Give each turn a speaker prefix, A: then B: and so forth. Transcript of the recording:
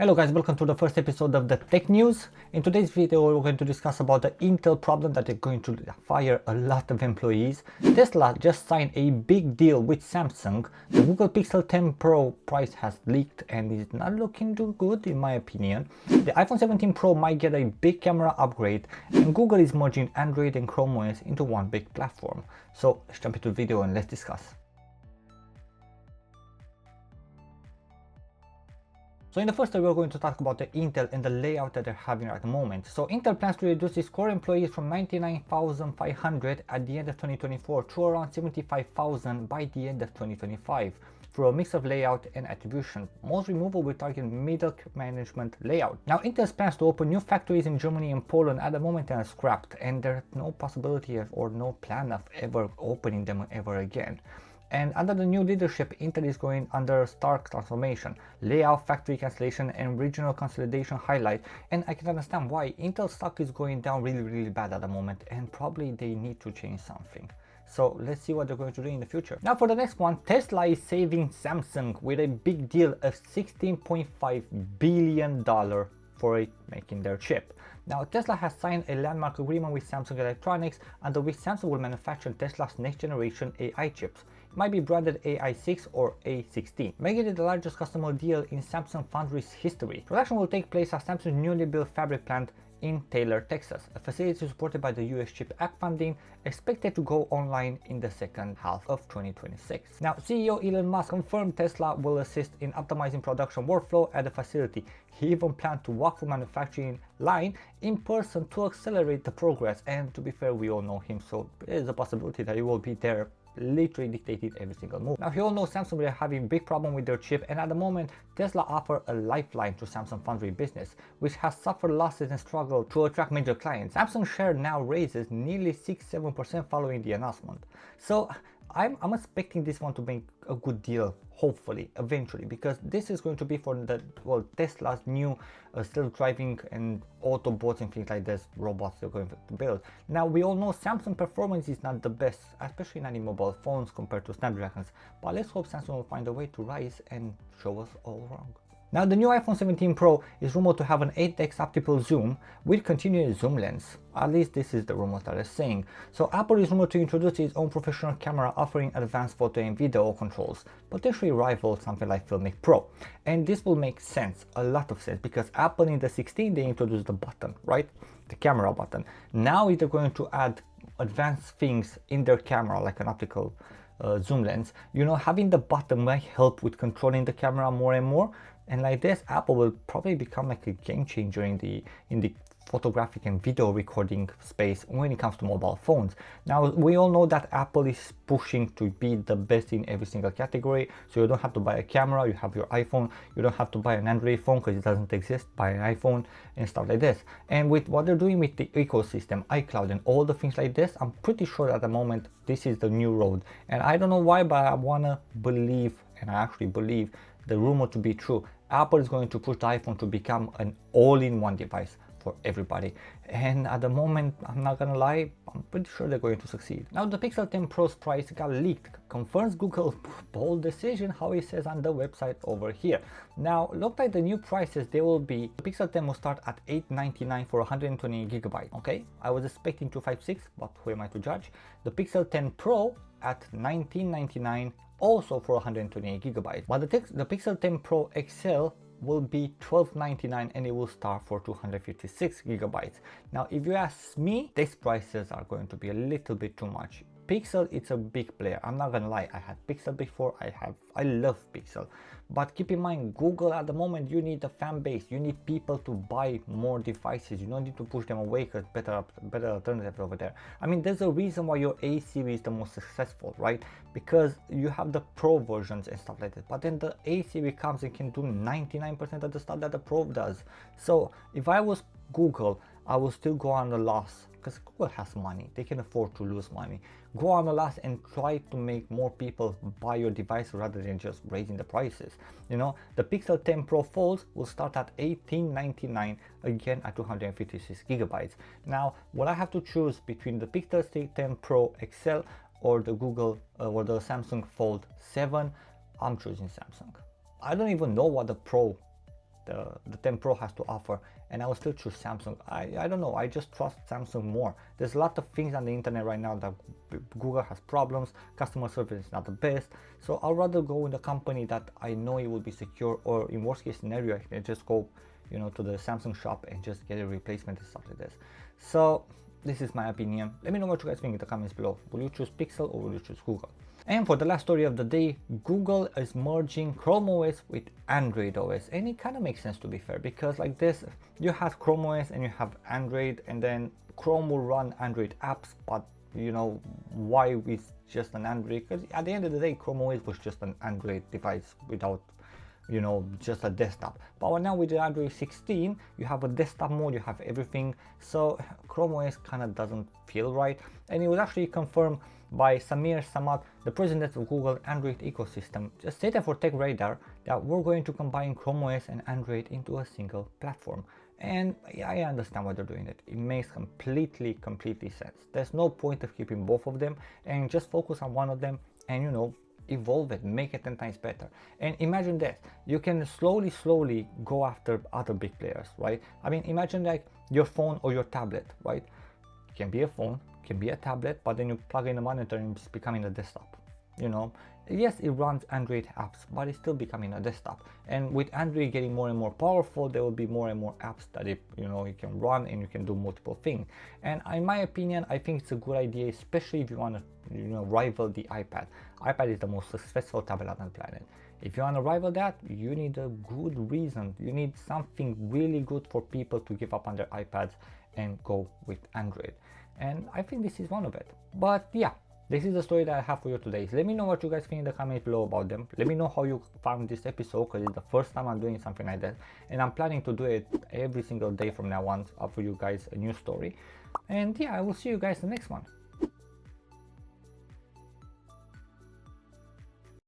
A: Hello guys, welcome to the first episode of the Tech News. In today's video, we're going to discuss about the Intel problem that is going to fire a lot of employees. Tesla just signed a big deal with Samsung. The Google Pixel 10 Pro price has leaked and is not looking too good in my opinion. The iPhone 17 Pro might get a big camera upgrade, and Google is merging Android and Chrome OS into one big platform. So let's jump into the video and let's discuss. So in the first, we're going to talk about the Intel and the layout that they're having at the moment. So Intel plans to reduce its core employees from 99,500 at the end of 2024 to around 75,000 by the end of 2025 through a mix of layout and attribution. Most removal will target middle management layout. Now Intel's plans to open new factories in Germany and Poland at the moment are scrapped, and there's no possibility of, or no plan of ever opening them ever again. And under the new leadership, Intel is going under stark transformation, layout, factory cancellation, and regional consolidation highlight. And I can understand why. Intel stock is going down really bad at the moment, and probably they need to change something. So let's see what they're going to do in the future. Now for the next one, Tesla is saving Samsung with a big deal of $16.5 billion for making their chip. Now Tesla has signed a landmark agreement with Samsung Electronics, under which Samsung will manufacture Tesla's next generation AI chips. It might be branded AI6 or A16, making it the largest customer deal in Samsung Foundry's history. Production will take place at Samsung's newly built fabric plant in Taylor, Texas, a facility supported by the US CHIPS Act funding, expected to go online in the second half of 2026. Now, CEO Elon Musk confirmed Tesla will assist in optimizing production workflow at the facility. He even planned to walk through manufacturing line in person to accelerate the progress, and to be fair, we all know him, so there is a possibility that he will be there literally dictated every single move. Now you all know Samsung are having big problem with their chip, and at the moment Tesla offer a lifeline to Samsung Foundry business, which has suffered losses and struggled to attract major clients. Samsung share now raises nearly 6-7% following the announcement. So I'm expecting this one to make a good deal, hopefully, eventually, because this is going to be for the, well, Tesla's new self-driving and Autobots and things like this, robots they're going to build. Now we all know Samsung performance is not the best, especially not in mobile phones compared to Snapdragons, but let's hope Samsung will find a way to rise and show us all wrong. Now the new iPhone 17 Pro is rumored to have an 8x optical zoom with continuous zoom lens. At least this is the rumors that are saying. So Apple is rumored to introduce its own professional camera offering advanced photo and video controls, potentially rival something like Filmic Pro. And this will make sense, a lot of sense, because Apple in the 16 they introduced the button, right? The camera button. Now they're going to add advanced things in their camera like an optical zoom lens. You know, having the button might help with controlling the camera more and more. And like this, Apple will probably become like a game changer in the photographic and video recording space when it comes to mobile phones. Now we all know that Apple is pushing to be the best in every single category, so you don't have to buy a camera, you have your iPhone, you don't have to buy an Android phone because it doesn't exist, buy an iPhone and stuff like this. And with what they're doing with the ecosystem, iCloud and all the things like this, I'm pretty sure at the moment this is the new road. And I don't know why, but I wanna believe, and I actually believe the rumor to be true. Apple is going to push the iPhone to become an all-in-one device for everybody, and at the moment, I'm not gonna lie, I'm pretty sure they're going to succeed. Now the Pixel 10 Pro's price got leaked, confirms Google's bold decision, how it says on the website over here. Now look like the new prices, they will be, the Pixel 10 will start at $899 for 128GB. Okay, I was expecting $256, but who am I to judge? The Pixel 10 Pro at $1999, also for 128GB, but the Pixel 10 Pro XL will be $1299 and it will start for 256GB. Now if you ask me, these prices are going to be a little bit too much. Pixel, it's a big player, I'm not gonna lie. I had Pixel before, I love Pixel, but keep in mind, Google at the moment, you need a fan base, you need people to buy more devices, you don't need to push them away because better alternatives over there. I mean, there's a reason why your A series is the most successful, right? Because you have the Pro versions and stuff like that, but then the A series comes and can do 99% of the stuff that the Pro does. So if I was Google, I will still go on the loss, because Google has money, they can afford to lose money. Go on the loss and try to make more people buy your device rather than just raising the prices. You know, the Pixel 10 Pro Folds will start at $1899, again at 256GB. Now, what I have to choose between the Pixel 10 Pro XL or the or the Samsung Fold 7, I'm choosing Samsung. I don't even know what the Pro the 10 Pro has to offer, and I will still choose Samsung. I don't know, I just trust Samsung more. There's a lot of things on the internet right now that Google has problems, customer service is not the best, so I'll rather go with a company that I know it will be secure, or in worst case scenario I can just go, you know, to the Samsung shop and just get a replacement and stuff like this. So this is my opinion. Let me know what you guys think in the comments below. Will you choose Pixel or will you choose Google? And for the last story of the day, Google is merging Chrome OS with Android OS, and it kind of makes sense, to be fair, because like this, you have Chrome OS and you have Android, and then Chrome will run Android apps, but you know, why it's just an Android? Because at the end of the day, Chrome OS was just an Android device without, you know, just a desktop. But now with the Android 16, you have a desktop mode, you have everything, so Chrome OS kind of doesn't feel right. And it was actually confirmed by Samir Samad, the president of Google Android ecosystem, just stated for Tech Radar that we're going to combine Chrome OS and Android into a single platform. And I understand why they're doing it. It makes completely sense. There's no point of keeping both of them, and just focus on one of them and, you know, evolve it, make it 10 times better. And imagine that you can slowly go after other big players, right? I mean, imagine like your phone or your tablet, right? It can be a phone, can be a tablet, but then you plug in a monitor and it's becoming a desktop. You know, yes, it runs Android apps, but it's still becoming a desktop. And with Android getting more and more powerful, there will be more and more apps that it, you know, you can run and you can do multiple things. And in my opinion, I think it's a good idea, especially if you want to, you know, rival the iPad. iPad is the most successful tablet on the planet. If you want to rival that, you need a good reason. You need something really good for people to give up on their iPads and go with Android. And I think this is one of it. But yeah, this is the story that I have for you today. So let me know what you guys think in the comments below about them. Let me know how you found this episode, because it's the first time I'm doing something like that. And I'm planning to do it every single day from now on, for you guys a new story. And yeah, I will see you guys in the next one.